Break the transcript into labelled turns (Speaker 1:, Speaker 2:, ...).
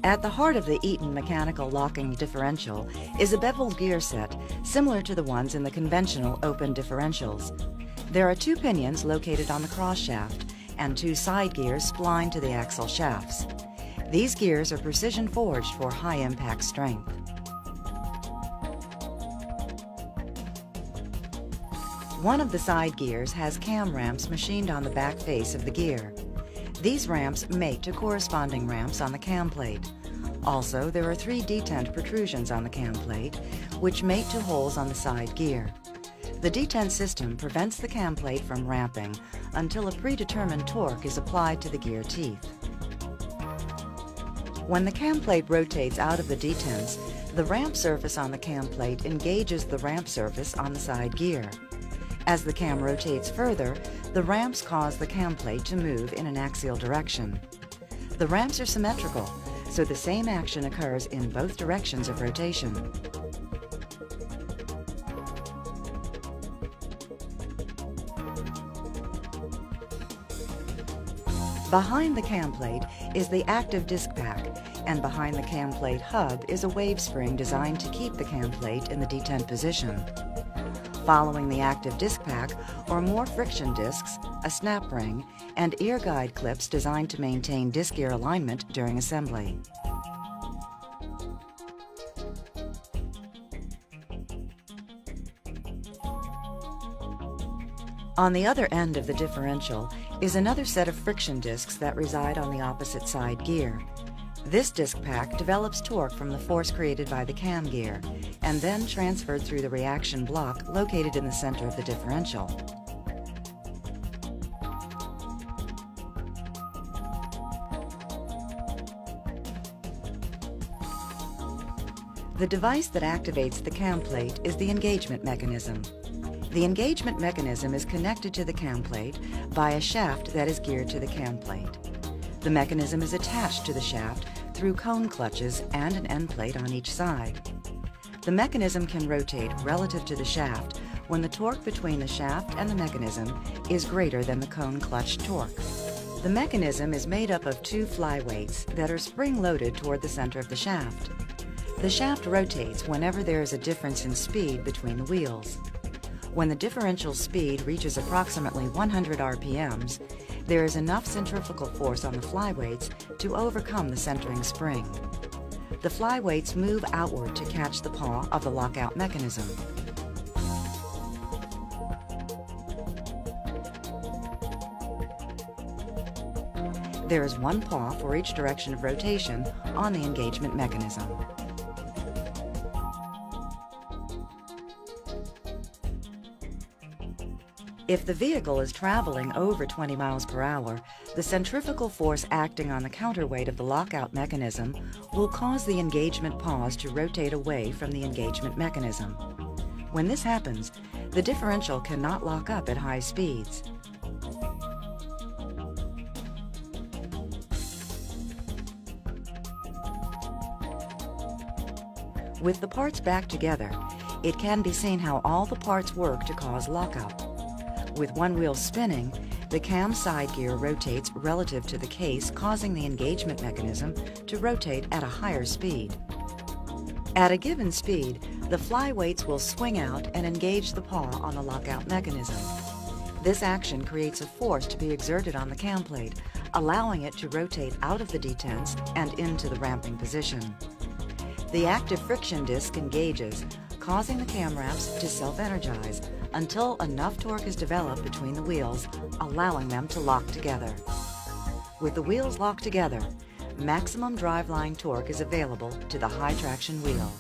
Speaker 1: At the heart of the Eaton mechanical locking differential is a beveled gear set, similar to the ones in the conventional open differentials. There are 2 pinions located on the cross shaft and 2 side gears splined to the axle shafts. These gears are precision forged for high impact strength. One of the side gears has cam ramps machined on the back face of the gear. These ramps mate to corresponding ramps on the cam plate. Also, there are 3 detent protrusions on the cam plate, which mate to holes on the side gear. The detent system prevents the cam plate from ramping until a predetermined torque is applied to the gear teeth. When the cam plate rotates out of the detents, the ramp surface on the cam plate engages the ramp surface on the side gear. As the cam rotates further, the ramps cause the cam plate to move in an axial direction. The ramps are symmetrical, so the same action occurs in both directions of rotation. Behind the cam plate is the active disc pack, and behind the cam plate hub is a wave spring designed to keep the cam plate in the detent position. Following the active disc pack are more friction discs, a snap ring, and ear guide clips designed to maintain disc ear alignment during assembly. On the other end of the differential is another set of friction discs that reside on the opposite side gear. This disc pack develops torque from the force created by the cam gear and then transferred through the reaction block located in the center of the differential. The device that activates the cam plate is the engagement mechanism. The engagement mechanism is connected to the cam plate by a shaft that is geared to the cam plate. The mechanism is attached to the shaft through cone clutches and an end plate on each side. The mechanism can rotate relative to the shaft when the torque between the shaft and the mechanism is greater than the cone clutch torque. The mechanism is made up of 2 flyweights that are spring-loaded toward the center of the shaft. The shaft rotates whenever there is a difference in speed between the wheels. When the differential speed reaches approximately 100 RPMs, there is enough centrifugal force on the flyweights to overcome the centering spring. The flyweights move outward to catch the paw of the lockout mechanism. There is 1 paw for each direction of rotation on the engagement mechanism. If the vehicle is traveling over 20 miles per hour, the centrifugal force acting on the counterweight of the lockout mechanism will cause the engagement paws to rotate away from the engagement mechanism. When this happens, the differential cannot lock up at high speeds. With the parts back together, it can be seen how all the parts work to cause lockup. With one wheel spinning, the cam side gear rotates relative to the case, causing the engagement mechanism to rotate at a higher speed. At a given speed, the flyweights will swing out and engage the paw on the lockout mechanism. This action creates a force to be exerted on the cam plate, allowing it to rotate out of the detents and into the ramping position. The active friction disc engages, causing the cam ramps to self-energize until enough torque is developed between the wheels, allowing them to lock together. With the wheels locked together, maximum driveline torque is available to the high traction wheel.